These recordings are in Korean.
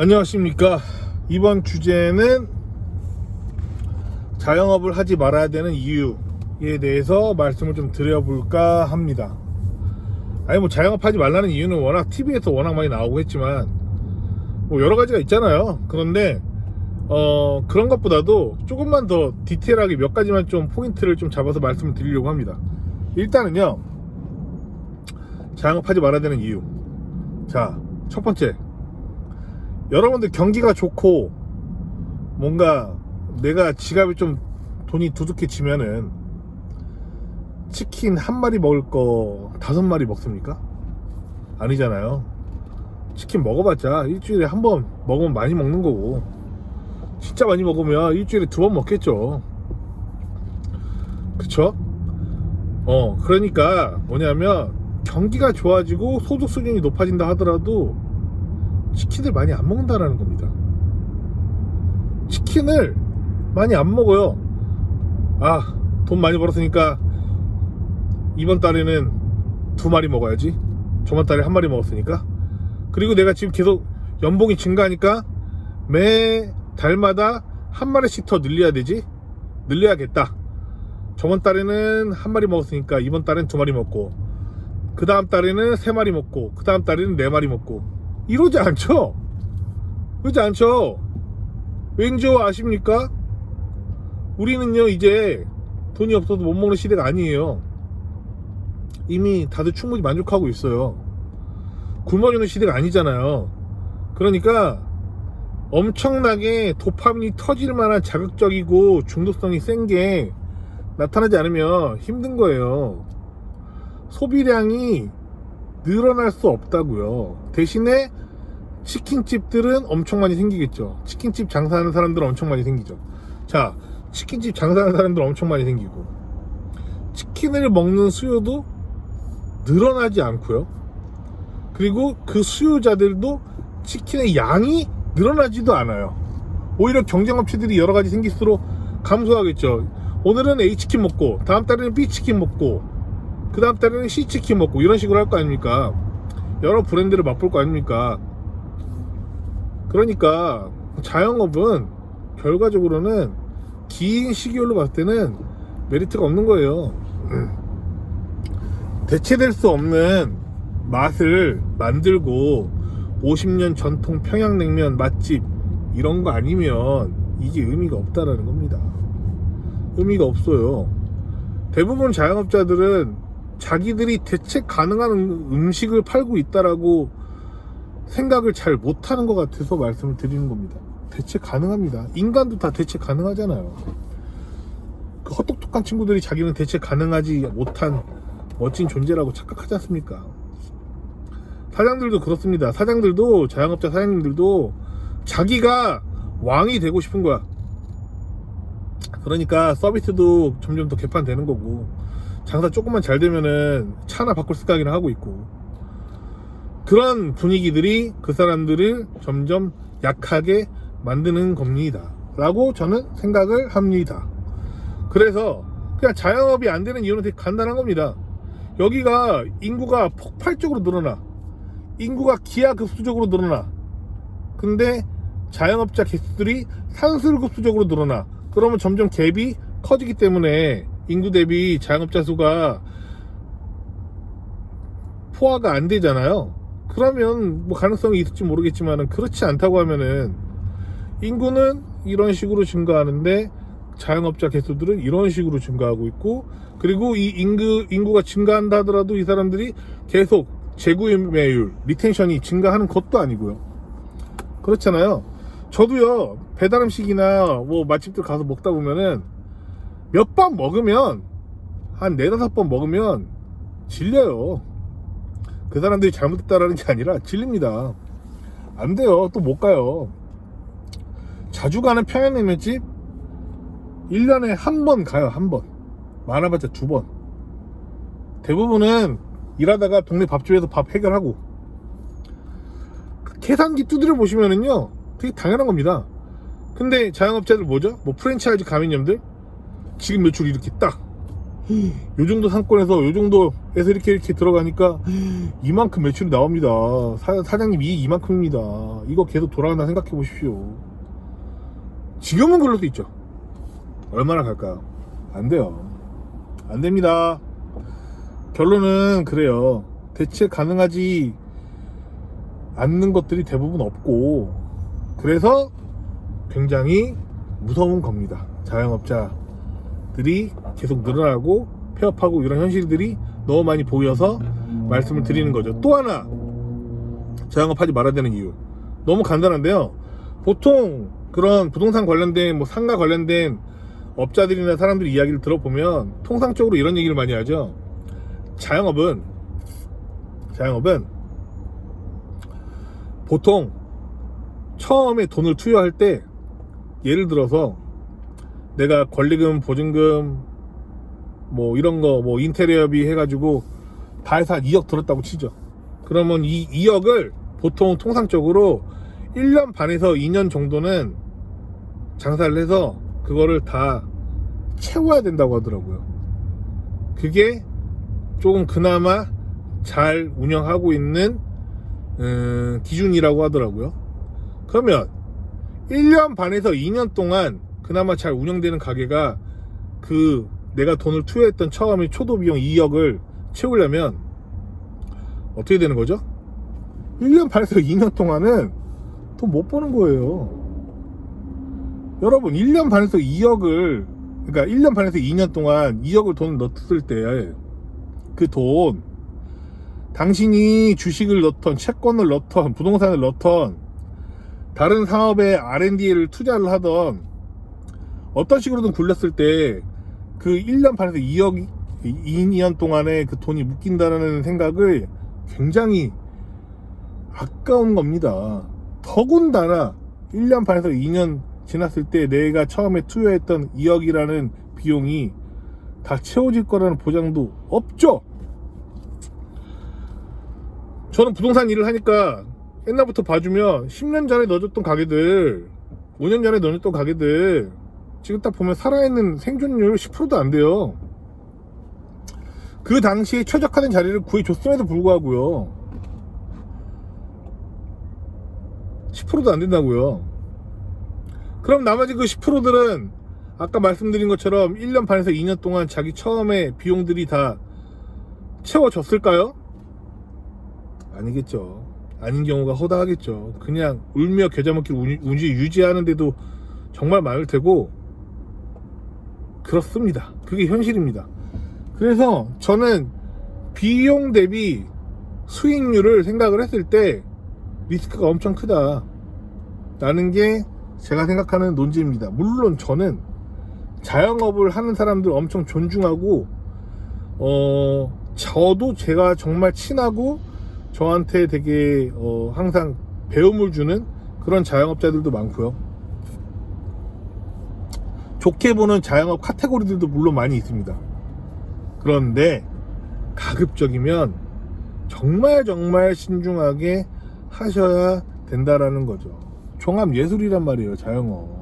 안녕하십니까. 이번 주제는 자영업을 하지 말아야 되는 이유에 대해서 말씀을 좀 드려볼까 합니다. 아니 뭐 자영업 하지 말라는 이유는 워낙 TV에서 워낙 많이 나오고 했지만 뭐 여러 가지가 있잖아요. 그런데 그런 것보다도 조금만 더 디테일하게 몇 가지만 좀 포인트를 좀 잡아서 말씀을 드리려고 합니다. 일단은요, 자영업하지 말아야 되는 이유. 자, 첫 번째, 여러분들 경기가 좋고 뭔가 내가 지갑에 좀 돈이 두둑해지면은 치킨 한 마리 먹을 거 5마리 먹습니까? 아니잖아요. 치킨 먹어봤자 일주일에 한 번 먹으면 많이 먹는 거고, 진짜 많이 먹으면 일주일에 2번 먹겠죠. 그쵸? 그러니까 뭐냐면, 경기가 좋아지고 소득 수준이 높아진다 하더라도 치킨을 많이 안 먹는다라는 겁니다. 치킨을 많이 안 먹어요. 아, 돈 많이 벌었으니까 이번 달에는 2마리 먹어야지. 저번 달에 1마리 먹었으니까. 그리고 내가 지금 계속 연봉이 증가하니까 매 달마다 1마리씩 더 늘려야 되지. 늘려야겠다. 저번 달에는 1마리 먹었으니까 이번 달엔 2마리 먹고, 그 다음 달에는 3마리 먹고, 그 다음 달에는 4마리 먹고. 이러지 않죠? 그러지 않죠? 왠지 아십니까? 우리는요, 이제 돈이 없어도 못 먹는 시대가 아니에요. 이미 다들 충분히 만족하고 있어요. 굶어 죽는 시대가 아니잖아요. 그러니까 엄청나게 도파민이 터질 만한 자극적이고 중독성이 센 게 나타나지 않으면 힘든 거예요. 소비량이 늘어날 수 없다고요. 대신에 치킨집들은 엄청 많이 생기겠죠. 치킨집 장사하는 사람들은 엄청 많이 생기죠. 자, 치킨집 장사하는 사람들은 엄청 많이 생기고, 치킨을 먹는 수요도 늘어나지 않고요. 그리고 그 수요자들도 치킨의 양이 늘어나지도 않아요. 오히려 경쟁업체들이 여러 가지 생길수록 감소하겠죠. 오늘은 A치킨 먹고, 다음 달에는 B치킨 먹고, 그 다음 달에는 C치킨 먹고, 이런 식으로 할 거 아닙니까? 여러 브랜드를 맛볼 거 아닙니까? 그러니까 자영업은 결과적으로는 긴 시기로 봤을 때는 메리트가 없는 거예요. 대체될 수 없는 맛을 만들고 50년 전통 평양냉면 맛집 이런 거 아니면 이게 의미가 없다라는 겁니다. 의미가 없어요. 대부분 자영업자들은 자기들이 대체 가능한 음식을 팔고 있다라고 생각을 잘 못하는 것 같아서 말씀을 드리는 겁니다. 대체 가능합니다. 인간도 다 대체 가능하잖아요. 그 헛똑똑한 친구들이 자기는 대체 가능하지 못한 멋진 존재라고 착각하지 않습니까? 사장들도 그렇습니다. 사장들도, 자영업자 사장님들도 자기가 왕이 되고 싶은 거야. 그러니까 서비스도 점점 더 개판되는 거고, 장사 조금만 잘 되면은 차 하나 바꿀 생각이나 하고 있고, 그런 분위기들이 그 사람들을 점점 약하게 만드는 겁니다 라고 저는 생각을 합니다. 그래서 그냥 자영업이 안 되는 이유는 되게 간단한 겁니다. 여기가 인구가 폭발적으로 늘어나, 인구가 기하급수적으로 늘어나. 근데 자영업자 개수들이 산술급수적으로 늘어나. 그러면 점점 갭이 커지기 때문에 인구 대비 자영업자 수가 포화가 안 되잖아요. 그러면 뭐 가능성이 있을지 모르겠지만, 그렇지 않다고 하면은 인구는 이런 식으로 증가하는데 자영업자 개수들은 이런 식으로 증가하고 있고, 그리고 이 인구가 증가한다 하더라도 이 사람들이 계속 재구매율, 리텐션이 증가하는 것도 아니고요. 그렇잖아요. 저도요, 배달음식이나 뭐 맛집들 가서 먹다 보면은 몇 번 먹으면, 한 4-5번 먹으면 질려요. 그 사람들이 잘못했다라는 게 아니라 질립니다. 안 돼요. 또 못 가요. 자주 가는 평양냉면집 1년에 한 번 가요. 한 번. 많아봤자 2번. 대부분은 일하다가 동네 밥집에서 밥 해결하고. 계산기 두드려 보시면은요, 되게 당연한 겁니다. 근데 자영업자들 뭐죠? 뭐 프랜차이즈 가맹점들 지금 매출이 이렇게 딱 요 정도 상권에서 요 정도 해서 이렇게 들어가니까 이만큼 매출이 나옵니다. 사장님 이익 이만큼입니다. 이거 계속 돌아간다 생각해 보십시오. 지금은 그럴 수 있죠. 얼마나 갈까요? 안 돼요. 안 됩니다. 결론은 그래요. 대체 가능하지 않는 것들이 대부분 없고, 그래서 굉장히 무서운 겁니다. 자영업자들이 계속 늘어나고 폐업하고 이런 현실들이 너무 많이 보여서 말씀을 드리는 거죠. 또 하나 자영업하지 말아야 되는 이유 너무 간단한데요. 보통 그런 부동산 관련된 뭐 상가 관련된 업자들이나 사람들 이야기를 들어보면 통상적으로 이런 얘기를 많이 하죠. 자영업은 보통 처음에 돈을 투여할 때, 예를 들어서 내가 권리금, 보증금 뭐 이런 거 뭐 인테리어비 해가지고 다 해서 한 2억 들었다고 치죠. 그러면 이 2억을 보통 통상적으로 1년 반에서 2년 정도는 장사를 해서 그거를 다 채워야 된다고 하더라고요. 그게 조금 그나마 잘 운영하고 있는 기준이라고 하더라고요. 그러면 1년 반에서 2년 동안 그나마 잘 운영되는 가게가 그 내가 돈을 투여했던 처음에 초도 비용 2억을 채우려면 어떻게 되는 거죠? 1년 반에서 2년 동안은 돈 못 버는 거예요. 여러분 1년 반에서 2억을, 그러니까 1년 반에서 2년 동안 2억을 돈을 넣었을 때 그 돈, 당신이 주식을 넣던, 채권을 넣던, 부동산을 넣던, 다른 사업에 R&D를 투자를 하던, 어떤 식으로든 굴렸을 때 그 1년 반에서 2억, 2년 동안에 그 돈이 묶인다는 생각을 굉장히 아까운 겁니다. 더군다나 1년 반에서 2년 지났을 때 내가 처음에 투여했던 2억이라는 비용이 다 채워질 거라는 보장도 없죠. 저는 부동산 일을 하니까 옛날부터 봐주면 10년 전에 넣어줬던 가게들, 5년 전에 넣어줬던 가게들 지금 딱 보면 살아있는 생존율 10%도 안 돼요. 그 당시에 최적화된 자리를 구해줬음에도 불구하고요, 10%도 안 된다고요. 그럼 나머지 그 10%들은 아까 말씀드린 것처럼 1년 반에서 2년 동안 자기 처음에 비용들이 다 채워졌을까요? 아니겠죠. 아닌 경우가 허다하겠죠. 그냥 울며 겨자 먹기를 유지하는데도 정말 많을 테고, 그렇습니다. 그게 현실입니다. 그래서 저는 비용 대비 수익률을 생각을 했을 때 리스크가 엄청 크다 라는 게 제가 생각하는 논지입니다. 물론 저는 자영업을 하는 사람들 엄청 존중하고, 저도 제가 정말 친하고 저한테 되게 항상 배움을 주는 그런 자영업자들도 많고요. 좋게 보는 자영업 카테고리들도 물론 많이 있습니다. 그런데 가급적이면 정말 신중하게 하셔야 된다라는 거죠. 종합 예술이란 말이에요. 자영업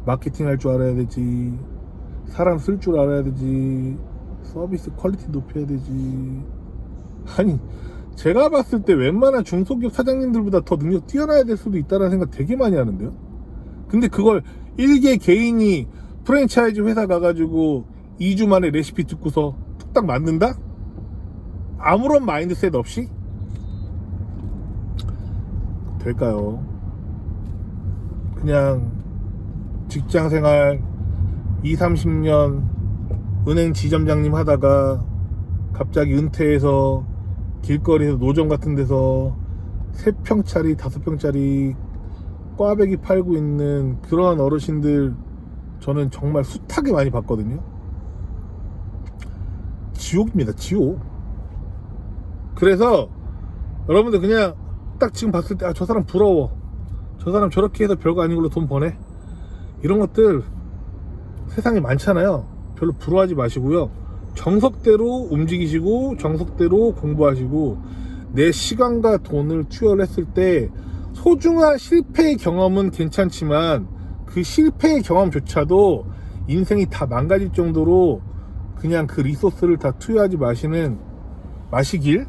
마케팅 할 줄 알아야 되지, 사람 쓸 줄 알아야 되지, 서비스 퀄리티 높여야 되지. 아니, 제가 봤을 때 웬만한 중소기업 사장님들보다 더 능력 뛰어나야 될 수도 있다는 생각 되게 많이 하는데요. 근데 그걸 일개 개인이 프랜차이즈 회사 가가지고 2주 만에 레시피 듣고서 뚝딱 만든다? 아무런 마인드셋 없이? 될까요? 그냥 직장생활 20-30년 은행 지점장님 하다가 갑자기 은퇴해서 길거리에서 노점 같은 데서 3평짜리 5평짜리 꽈배기 팔고 있는 그러한 어르신들 저는 정말 숱하게 많이 봤거든요. 지옥입니다. 지옥. 그래서 여러분들 그냥 딱 지금 봤을 때 저 사람 부러워, 저 사람 저렇게 해서 별거 아닌 걸로 돈 버네, 이런 것들 세상에 많잖아요. 별로 부러워하지 마시고요. 정석대로 움직이시고 정석대로 공부하시고 내 시간과 돈을 투여를 했을 때 소중한 실패의 경험은 괜찮지만 그 실패의 경험조차도 인생이 다 망가질 정도로 그냥 그 리소스를 다 투여하지 마시길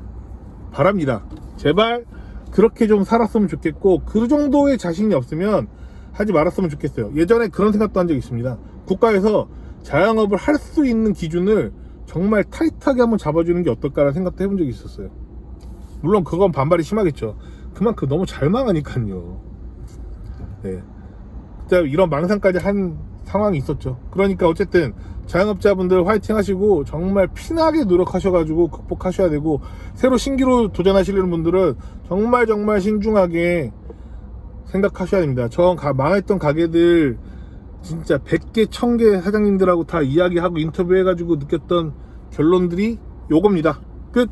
바랍니다. 제발 그렇게 좀 살았으면 좋겠고, 그 정도의 자신이 없으면 하지 말았으면 좋겠어요. 예전에 그런 생각도 한 적이 있습니다. 국가에서 자영업을 할 수 있는 기준을 정말 타이트하게 한번 잡아주는 게 어떨까라는 생각도 해본 적이 있었어요. 물론 그건 반발이 심하겠죠. 그만큼 너무 잘 망하니까요. 네. 그때 이런 망상까지 한 상황이 있었죠. 그러니까 어쨌든 자영업자분들 화이팅 하시고 정말 피나게 노력하셔가지고 극복하셔야 되고, 새로 신기로 도전하시려는 분들은 정말 신중하게 생각하셔야 됩니다. 저 망했던 가게들 진짜 100개 1000개 사장님들하고 다 이야기하고 인터뷰해가지고 느꼈던 결론들이 요겁니다. 끝.